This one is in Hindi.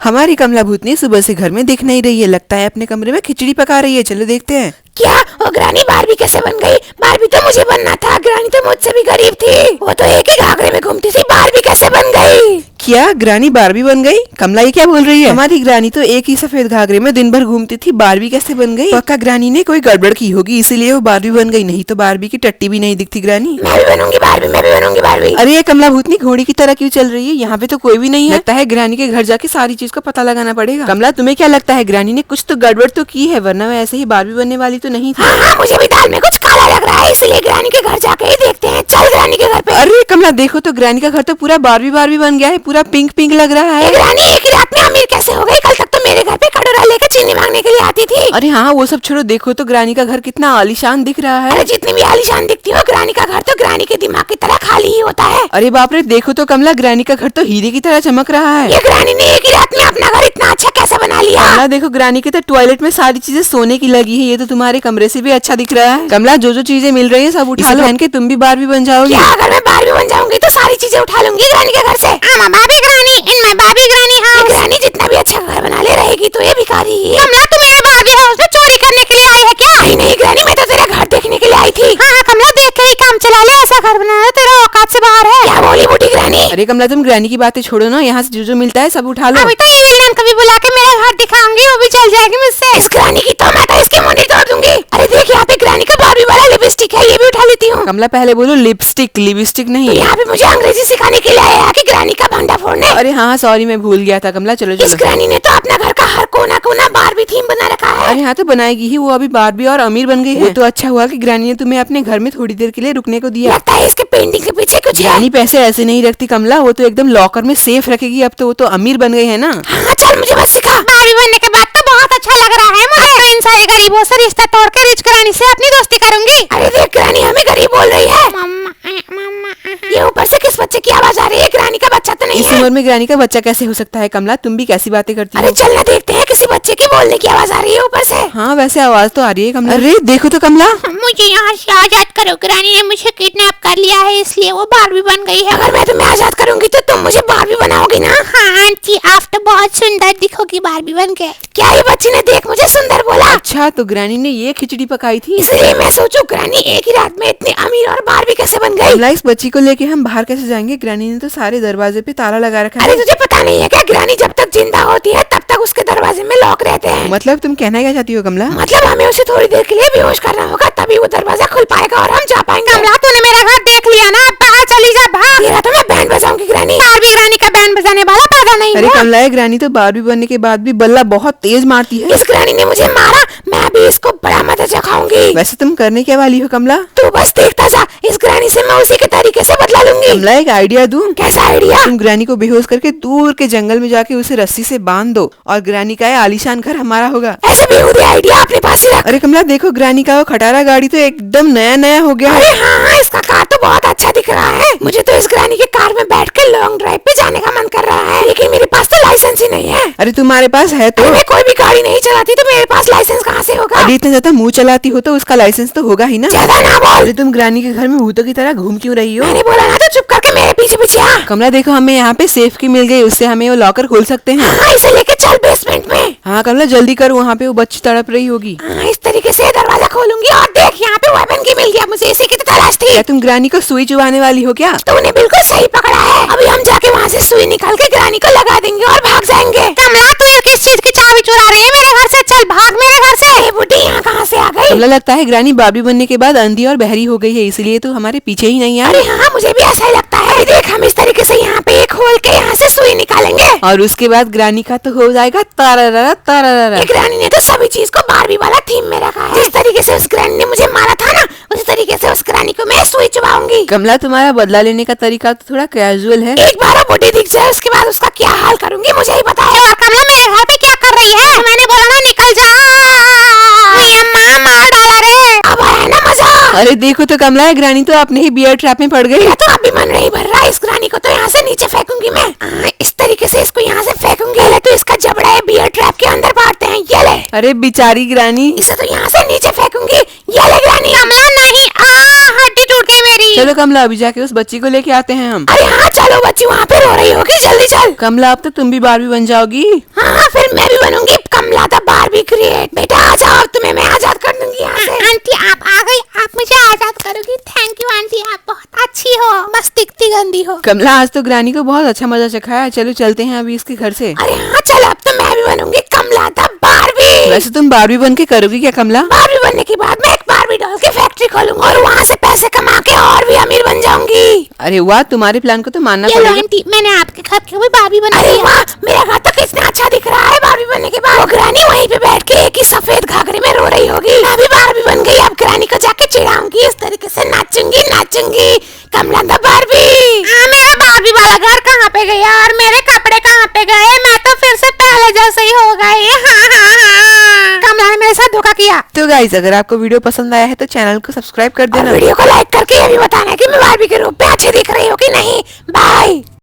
हमारी कमला भूतनी सुबह से घर में दिख नहीं रही है, लगता है अपने कमरे में खिचड़ी पका रही है। चलो देखते हैं। क्या और ग्रानी बारबी कैसे बन गई? बारबी तो मुझे बनना था, ग्रानी तो मुझसे भी गरीब थी, वो तो एक ही घाघरे में घूमती थी, बारबी कैसे बन गई? क्या ग्रानी बारबी बन गई? कमला ये क्या बोल रही है? हमारी ग्रानी तो एक ही सफेद घाघरे में दिन भर घूमती थी, बारबी कैसे बन गई? पक्का ग्रानी ने कोई गड़बड़ की होगी, इसीलिए वो बारबी बन गई, नहीं तो बारबी की टट्टी भी नहीं दिखती ग्रानी। मैं भी बनूंगी बारबी, मैं भी बनूंगी बारबी। अरे ये कमला भूतनी घोड़ी की तरह क्यों चल रही है? यहाँ पे तो कोई भी नहीं है। लगता है ग्रानी के घर जाके सारी चीज का पता लगाना पड़ेगा। कमला तुम्हें क्या लगता है ग्रानी ने कुछ तो गड़बड़ तो की है, वरना वो ऐसे ही बारबी बनने वाली तो नहीं थी। हाँ, मुझे भी दाल में कुछ काला लग रहा है, इसलिए ग्रानी के घर जाके ही देखते हैं। चल ग्रानी के घर पे। अरे कमला देखो तो ग्रानी का घर तो पूरा बारबी बारबी बन गया है, पूरा पिंक पिंक लग रहा है। ग्रानी एक ही रात में अमीर कैसे हो गई? कल तक तो मेरे घर पे कटोरा लेकर चीनी मांगने के लिए आती थी। अरे हाँ वो सब छोड़ो, देखो तो ग्रानी का घर कितना आलीशान दिख रहा है। अरे जितनी भी आलीशान दिखती हो, ग्रानी का घर तो ग्रानी के दिमाग की तरह खाली ही होता है। अरे बाप रे, देखो तो कमला ग्रानी का घर तो हीरे की तरह चमक रहा है। ये ग्रानी ने एक ही रात में अपना घर इतना अच्छा कैसे बना लिया? कमला देखो ग्रानी के तो टॉयलेट में सारी चीजें सोने की लगी है, ये तो तुम्हारे कमरे से भी अच्छा दिख रहा है। कमला जो जो चीजें मिल रही है सब उठा लो, पहन के तुम भी बारबी बन जाओगी। क्या अगर मैं बारबी बन जाऊंगी तो सारी चीजें उठा लूंगी ग्रानी के घर से। Barbie granny in my Barbie granny house. Granny जितना भी अच्छा घर बना ले रहेगी तो ये भिखारी है। कमला तुम मेरे बारबी हाउस में चोरी करने के लिए आई है क्या? नहीं ग्रानी, मैं तो तेरा घर देखने के लिए आई थी। हाँ कमला देख के ही काम चला ले, ऐसा घर बनाना तेरा औकात से बाहर है। क्या बोली बूढ़ी ग्रानी? अरे कमला तुम ग्रानी की बातें छोड़ो ना, यहाँ से जो जो मिलता है सब उठा लो। अभी तो ये विलन कभी बुला के मेरा घर दिखाऊंगी, वो भी चल जाएगी मुझसे। इस ग्रानी की तो मैं तो इसकी मुंडी तोड़ दूंगी। अरे देख यहाँ पे ग्रानी का बारबी वाला लिपस्टिक है, ये भी उठा लेती हूँ। कमला पहले बोलो लिपस्टिक, लिपस्टिक नहीं। तो यहाँ पे मुझे अंग्रेजी सिखाने के लिए आया कि ग्रानी का भंडा फोड़ने। अरे हाँ सॉरी मैं भूल गया था कमला, चलो इस ग्रानी ने तो अपना घर का हर कोना कोना बारबी थीम बना रखा है। अरे हाँ तो बनाएगी ही, वो अभी बारबी और अमीर बन गई है। वो तो अच्छा हुआ कि ग्रानी ने तुम्हें अपने घर में थोड़ी देर के लिए रुकने को दिया। लगता है इसके पेंटिंग के पीछे कुछ है। ग्रानी पैसे ऐसे नहीं रखती कमला, वो तो एकदम लॉकर में सेफ रखेगी। अब तो वो तो अमीर बन गई है ना। हाँ चल मुझे बस सिखा। बारबी बनने के बाद तो बहुत अच्छा लग रहा है मुझे। तो इन सारे गरीबों से रिश्ता तोड़ के रिच ग्रानी से अपनी दोस्ती करूंगी। अरे देख ग्रानी हमें गरीब बोल रही है। ये ऊपर से किस बच्चे की आवाज आ रही है? ग्रानी का बच्चा तो नहीं इस है। उम्र में ग्रानी का बच्चा कैसे हो सकता है? कमला तुम भी कैसी बातें करती हो? अरे चलना देखते हैं, किसी बच्चे की बोलने की आवाज आ रही है ऊपर से। हाँ वैसे आवाज तो आ रही है कमला। अरे देखो तो कमला, मुझे यहाँ से आजाद करो, ग्रानी ने मुझे किडनैप कर लिया है, इसलिए वो बारबी बन गई है। अगर मैं तुम्हें आजाद करूंगी तो तुम मुझे बारबी बनाओगी ना? हाँ आंटी, आप तो बहुत सुंदर दिखोगी बारबी बन के। क्या ये बच्ची ने देख मुझे सुंदर बोला? अच्छा तो ग्रानी ने ये खिचड़ी पकाई थी, इसलिए मैं सोचूं ग्रानी एक ही रात में इतनी अमीर और बारबी कैसे बन गई? कमला इस बच्ची को लेके हम बाहर कैसे जाएंगे? ग्रानी ने तो सारे दरवाजे पे ताला लगा रखा है। अरे तुझे पता नहीं है क्या, ग्रानी जब तक जिंदा होती है तब तक उसके दरवाजे में लॉक रहते हैं। मतलब तुम कहना क्या चाहती हो कमला? मतलब हमें उसे थोड़ी देर के लिए बेहोश करना होगा, तभी वो दरवाजा खुल पाएगा और हम जा पाएंगे। कमला तूने मेरा घर देख लिया ना, अब बाहर चली जा, भाग। तेरा तो मैं बैंड बजाऊंगी ग्रानी। बारबी ग्रानी का बैंड बजाने वाला पैदा नहीं अरे हुआ। कमला ये ग्रानी तो बारबी बनने के बाद भी बल्ला बहुत तेज मारती है। इस ग्रानी ने मुझे मारा, मैं भी इसको बड़ा मजा चखाऊंगी। वैसे तुम करने क्या वाली हो कमला? तू बस देखता जा, इस ग्रानी से मैं उसी के तरीके से बदला लूंगी। कमला एक आइडिया दूं? कैसा आइडिया? तुम ग्रानी को बेहोश करके दूर के जंगल में जाके उसे रस्सी से बांध दो और ग्रानी का ये आलीशान घर हमारा होगा। ऐसे बेहूदे आइडिया अपने पास ही रख। अरे कमला देखो ग्रानी का वो खटारा गाड़ी तो एकदम नया नया हो गया अरे है। हाँ, इसका कार तो बहुत अच्छा दिख रहा है। मुझे तो इस ग्रानी के कार में बैठ के लॉन्ग ड्राइव पे जाने का मन कर रहा है, लेकिन मेरे पास तो लाइसेंस ही नहीं है। अरे तुम्हारे पास है तो? मैं कोई भी गाड़ी नहीं चलाती तो मेरे पास लाइसेंस कहाँ से होगा? अरे इतना ज्यादा मुंह चलाती हो तो उसका लाइसेंस तो होगा ही ना। ज्यादा ना बोल। अरे तुम ग्रानी के घर में भूतों की तरह घूम क्यों रही हो? मैंने बोला ना तो चुप करके मेरे पीछे पीछे आ। कमला देखो हमें यहाँ पे सेफ की मिल गई, उससे हमें वो लॉकर खोल सकते हैं। हाँ, इसे लेके चल बेसमेंट में। हाँ कमला जल्दी करो, वहाँ पे वो बच्ची तड़प रही होगी। हाँ, इस तरीके से दरवाजा खोलूंगी और देख यहाँ पे वेपन की मिल गया, मुझे इसी की तो तलाश थी। क्या तुम ग्रानी को सुई चुबाने वाली हो क्या? तूने बिल्कुल सही पकड़ा है। अभी हम जाके वहाँ से सुई निकाल के ग्रानी को लगा देंगे और भाग जाएंगे। कमला तू ये किस चीज की चाबी चुरा रही है मेरे घर से? चल भाग मेरे घर से। ये बुढ़ी यहाँ कहाँ से आ गई? कमला लगता है ग्रानी बारबी बनने के बाद अंधी और बहरी हो गई है, इसलिए तो हमारे पीछे ही नहीं आ अरे रही। हाँ, मुझे भी ऐसा ही लगता है। देख हम इस तरीके से यहाँ पे एक खोल के यहाँ से सुई निकालेंगे और उसके बाद ग्रानी का तो हो जाएगा तारारा तारारा। ये ग्रानी ने तो सभी चीज को बारबी वाला थीम में रखा है। जिस तरीके से उस ग्रानी ने मुझे मारा था ना, उसी तरीके से उस ग्रानी को मैं सुई चुबाऊंगी। कमला तुम्हारा बदला लेने का तरीका तो थोड़ा कैजुअल है। एक बार वो बुढ़ी दिख जाए उसके बाद उसका क्या हाल करूंगी मुझे ही पता है। और कमला मेरे घर पे क्या कर रही है? मैंने बोला ना निकल जा। अम्मा मार डाला रे। अब आया ना मजा? अरे देखो तो कमला ग्रानी तो अपने ही बियर ट्रैप में पड़ गई। तो अभी मन नहीं भर रहा, इस ग्रानी को तो यहाँ से नीचे फेंकूंगी मैं। इस तरीके से इसको यहाँ से फेंकूंगी। ले तो इसका जबड़ा है बियर ट्रैप के अंदर बांटते हैं, ये ले। अरे बेचारी ग्रानी, इसे तो यहाँ से नीचे फेंकूंगी। ये ले ग्रानी। कमला नहीं, हड्डी टूट गई मेरी। चलो कमला अभी जाके उस बच्ची को लेके आते हैं हम। अरे हाँ चलो, बच्ची वहाँ पे रो रही होगी, जल्दी चल। कमला अब तो तुम भी बारबी बन जाओगी। हाँ फिर मैं भी बनूंगी कमला द बारबी क्रिएट। बेटा आ जाओ, तुम्हें मैं आजाद कर दूंगी यहाँ से। आंटी आप आ गई, आप मुझे आजाद करोगी। थैंक यू आंटी, आप बहुत अच्छी हो, बस दिखती गंदी हो। कमला आज तो ग्रानी को बहुत अच्छा मजा चखाया है, चलो चलते हैं अभी इसके घर से। अरे हाँ चल, अब तो मैं भी बनूंगी कमला द बारबी। वैसे तुम बारबी बन के करोगी क्या कमला? बारबी बनने के बाद मैं एक बारबी डॉल की फैक्ट्री खोलूंगा और वहाँ से पैसे कमा के और भी अमीर बन जाऊंगी। अरे वाह, तुम्हारे प्लान को तो मानना ये लो पड़ेगा। आंटी, मैंने आपके घर की भी बारबी बनाई है। वाह, मेरा घर तो कितना अच्छा दिख रहा है बारबी बनने के बाद। वो ग्रानी वहीं पे बैठ के एक ही सफेद घाघरे में रो रही होगी। मैं भी बारबी बन गई, अब ग्रानी को जाके चिढ़ाऊंगी, इस तरीके से नाचूंगी कमला द बारबी। हाँ, मेरा बारबी वाला घर कहाँ पे गया और मेरे कपड़े कहाँ पे गए? मैं तो फिर से पहले जैसे ही हो गई। कमला ने मेरे साथ धोखा किया। तो गाइस, अगर आपको वीडियो पसंद आया है तो चैनल को सब्सक्राइब कर और देना। वीडियो को लाइक करके ये भी बताना कि मैं बारबी के रूप में अच्छी दिख रही हूँ कि नहीं। बाय।